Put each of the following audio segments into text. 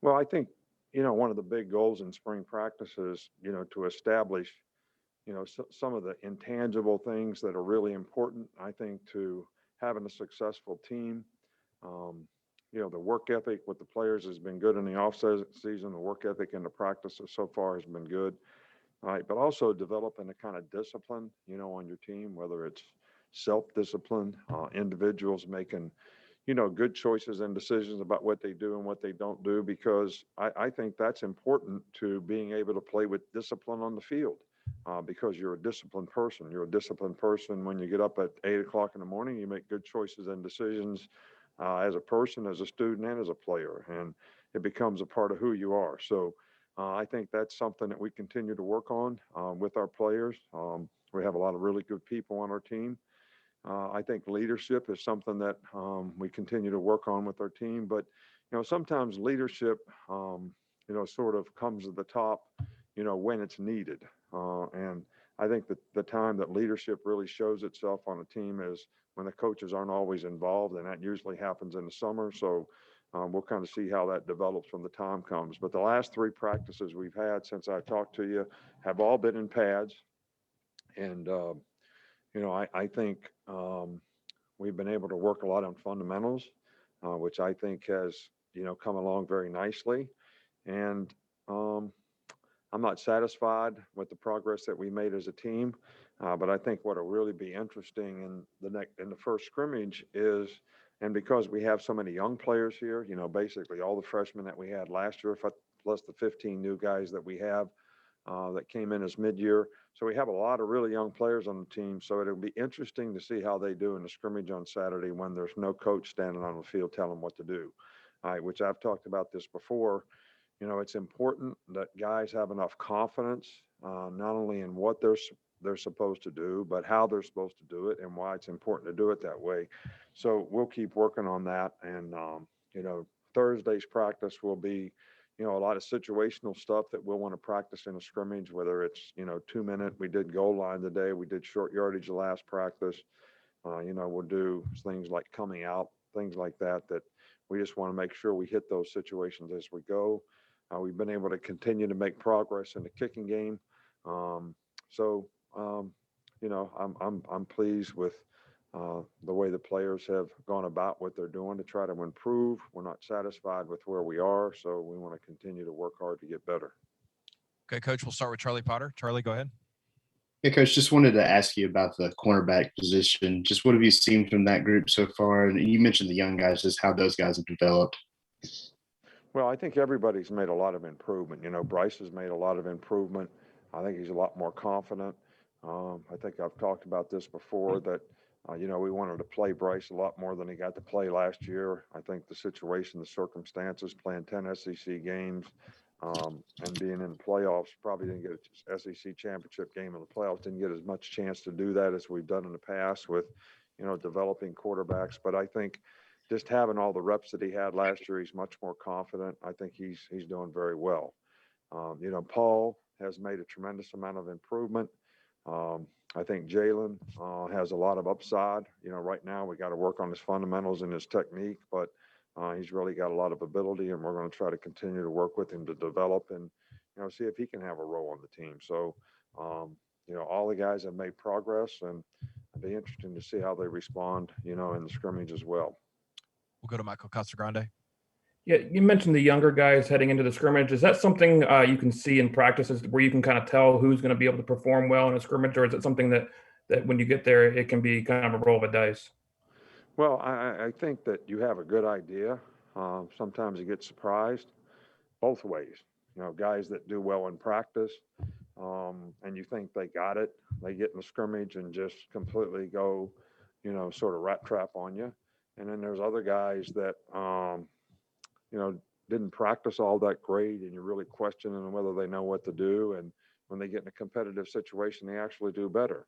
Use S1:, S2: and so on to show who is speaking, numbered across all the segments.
S1: Well, I think, one of the big goals in spring practice is, to establish, some of the intangible things that are really important, I think, to having a successful team. Um, the work ethic with the players has been good in the season. The work ethic in the practices so far has been good. All right, but also developing a kind of discipline, on your team, whether it's self-discipline, individuals making, good choices and decisions about what they do and what they don't do, because I think that's important to being able to play with discipline on the field. Because you're a disciplined person. You're a disciplined person when you get up at 8 o'clock in the morning. You make good choices and decisions as a person, as a student, and as a player, and it becomes a part of who you are. So I think that's something that we continue to work on with our players. We have a lot of really good people on our team. I think leadership is something that we continue to work on with our team. But, sometimes leadership, sort of comes to the top, when it's needed. And I think that the time that leadership really shows itself on a team is when the coaches aren't always involved, and that usually happens in the summer. So we'll kind of see how that develops when the time comes. But the last three practices we've had since I talked to you have all been in pads. And I think we've been able to work a lot on fundamentals, which I think has, come along very nicely. And I'm not satisfied with the progress that we made as a team, but I think what will really be interesting in the first scrimmage is, and because we have so many young players here, basically all the freshmen that we had last year, plus the 15 new guys that we have that came in as mid-year. So we have a lot of really young players on the team. So it'll be interesting to see how they do in the scrimmage on Saturday when there's no coach standing on the field telling them what to do. All right, which I've talked about this before. It's important that guys have enough confidence, not only in what they're supposed to do, but how they're supposed to do it and why it's important to do it that way. So we'll keep working on that. And Thursday's practice will be, a lot of situational stuff that we'll want to practice in a scrimmage, whether it's, 2 minute. We did goal line today. We did short yardage the last practice. We'll do things like coming out, things like that, that we just want to make sure we hit those situations as we go. We've been able to continue to make progress in the kicking game. Um, so, um, I'm pleased with the way the players have gone about what they're doing to try to improve. We're not satisfied with where we are, so we want to continue to work hard to get better.
S2: Okay, Coach, we'll start with Charlie Potter. Charlie, go ahead.
S3: Hey, Coach, just wanted to ask you about the cornerback position. Just what have you seen from that group so far? And you mentioned the young guys, just how those guys have developed.
S1: Well, I think everybody's made a lot of improvement. Bryce has made a lot of improvement. I think he's a lot more confident. I think I've talked about this before that, we wanted to play Bryce a lot more than he got to play last year. I think the situation, the circumstances, playing 10 SEC games and being in the playoffs, probably didn't get an SEC championship game in the playoffs, didn't get as much chance to do that as we've done in the past with, developing quarterbacks. But I think just having all the reps that he had last year, he's much more confident. I think he's doing very well. Paul has made a tremendous amount of improvement. I think Jalen has a lot of upside. Right now we got to work on his fundamentals and his technique, but he's really got a lot of ability, and we're going to try to continue to work with him to develop and see if he can have a role on the team. So all the guys have made progress, and it'll be interesting to see how they respond, in the scrimmage as well.
S2: We'll go to Michael Costa Grande.
S4: Yeah, you mentioned the younger guys heading into the scrimmage. Is that something you can see in practices where you can kind of tell who's going to be able to perform well in a scrimmage, or is it something that when you get there, it can be kind of a roll of the dice?
S1: Well, I think that you have a good idea. Sometimes you get surprised both ways. Guys that do well in practice, and you think they got it, they get in the scrimmage and just completely go, sort of rat trap on you. And then there's other guys that, you know, didn't practice all that great, and you're really questioning whether they know what to do. And when they get in a competitive situation, they actually do better.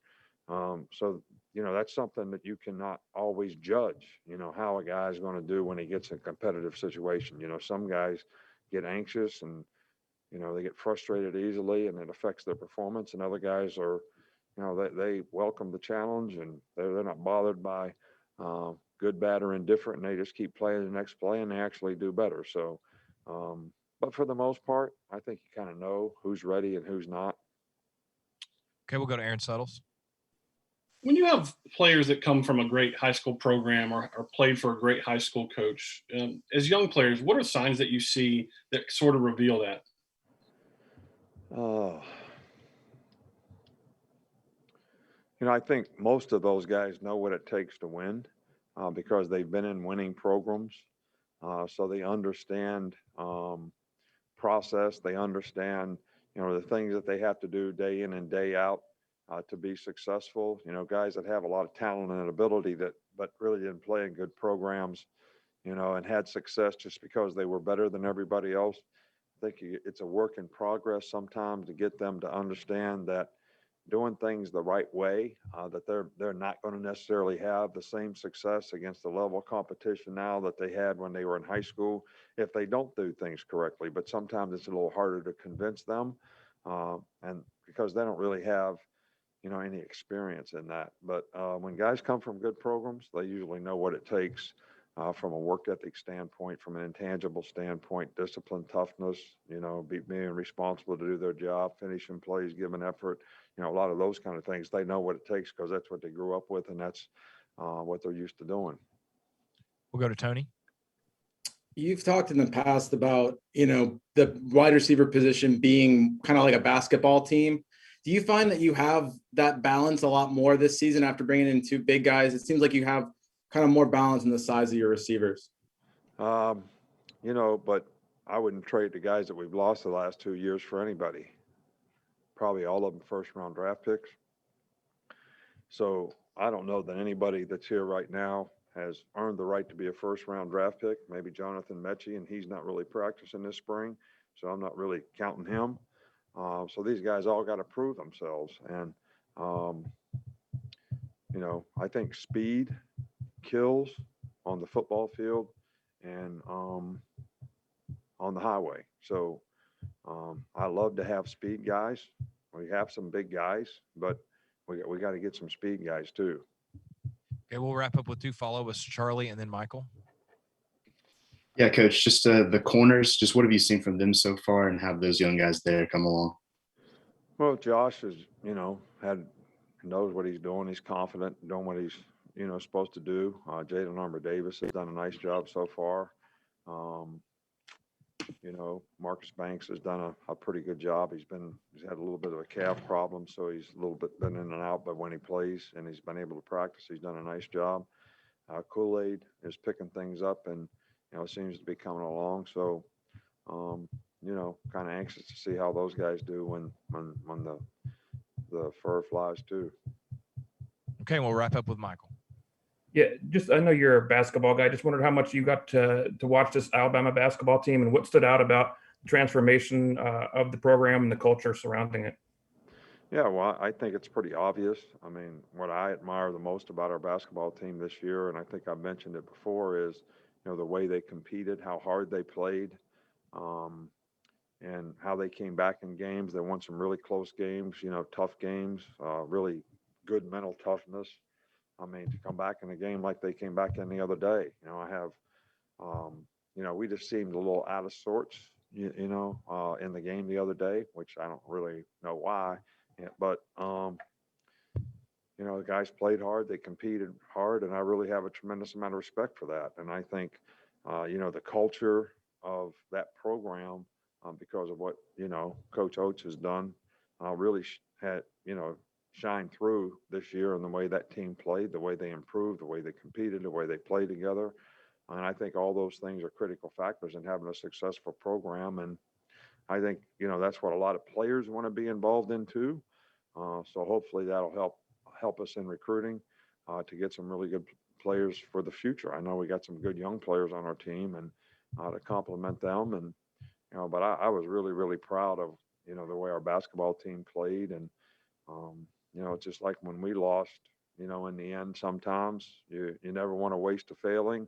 S1: So, that's something that you cannot always judge, how a guy's going to do when he gets in a competitive situation. Some guys get anxious and, they get frustrated easily and it affects their performance. And other guys are, they welcome the challenge and they're not bothered by good, bad, or indifferent. And they just keep playing the next play and they actually do better. So, But for the most part, I think you kind of know who's ready and who's not.
S2: Okay, we'll go to Aaron Suttles.
S5: When you have players that come from a great high school program or played for a great high school coach, as young players, what are signs that you see that sort of reveal that?
S1: Oh, I think most of those guys know what it takes to win because they've been in winning programs. So they understand process. They understand, the things that they have to do day in and day out to be successful. Guys that have a lot of talent and ability but really didn't play in good programs, and had success just because they were better than everybody else. I think it's a work in progress sometimes to get them to understand that doing things the right way, that they're not going to necessarily have the same success against the level of competition now that they had when they were in high school if they don't do things correctly. But sometimes it's a little harder to convince them, and because they don't really have any experience in that. But when guys come from good programs, they usually know what it takes from a work ethic standpoint, from an intangible standpoint, discipline, toughness, being responsible to do their job, finishing plays, giving effort, a lot of those kind of things. They know what it takes because that's what they grew up with, and that's what they're used to doing.
S2: We'll go to Tony.
S6: You've talked in the past about, the wide receiver position being kind of like a basketball team. Do you find that you have that balance a lot more this season after bringing in two big guys? It seems like you have kind of more balance in the size of your receivers.
S1: But I wouldn't trade the guys that we've lost the last 2 years for anybody. Probably all of them first-round draft picks. So I don't know that anybody that's here right now has earned the right to be a first-round draft pick. Maybe Jonathan Mechie, and he's not really practicing this spring, so I'm not really counting him. So these guys all got to prove themselves. And, I think speed kills on the football field and on the highway. So I love to have speed guys. We have some big guys, but we got to get some speed guys too.
S2: Okay, we'll wrap up with two follow-ups, Charlie and then Michael.
S3: Yeah, Coach, just the corners, just what have you seen from them so far and have those young guys there come along?
S1: Well, Josh is, knows what he's doing. He's confident doing what he's, supposed to do. Jalen Davis has done a nice job so far. Marcus Banks has done a pretty good job. He's had a little bit of a calf problem, so he's a little bit been in and out, but when he plays and he's been able to practice, he's done a nice job. Kool-Aid is picking things up and, seems to be coming along. So, kind of anxious to see how those guys do when the fur flies too.
S2: Okay, we'll wrap up with Michael.
S4: Yeah, I know you're a basketball guy. Just wondered how much you got to watch this Alabama basketball team and what stood out about the transformation of the program and the culture surrounding it.
S1: Yeah, well, I think it's pretty obvious. I mean, what I admire the most about our basketball team this year, and I think I've mentioned it before, is, the way they competed, how hard they played, and how they came back in games. They won some really close games, tough games, really good mental toughness. I mean, to come back in a game like they came back in the other day, we just seemed a little out of sorts, in the game the other day, which I don't really know why. Yeah, but, the guys played hard, they competed hard, and I really have a tremendous amount of respect for that. And I think, the culture of that program, because of what, Coach Oates has done, really had, shine through this year in the way that team played, the way they improved, the way they competed, the way they played together. And I think all those things are critical factors in having a successful program. And I think, that's what a lot of players want to be involved in too. So hopefully that'll help us in recruiting to get some really good players for the future. I know we got some good young players on our team and to complement them. And, but I was really, really proud of, the way our basketball team played. And, it's just like when we lost, in the end, sometimes you never want to waste a failing.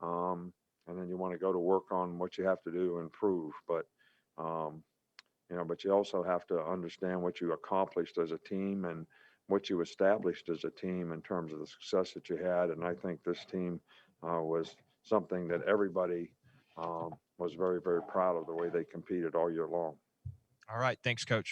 S1: And then you want to go to work on what you have to do to improve. But, but you also have to understand what you accomplished as a team and what you established as a team in terms of the success that you had. And I think this team was something that everybody was very, very proud of the way they competed all year long.
S2: All right. Thanks, Coach.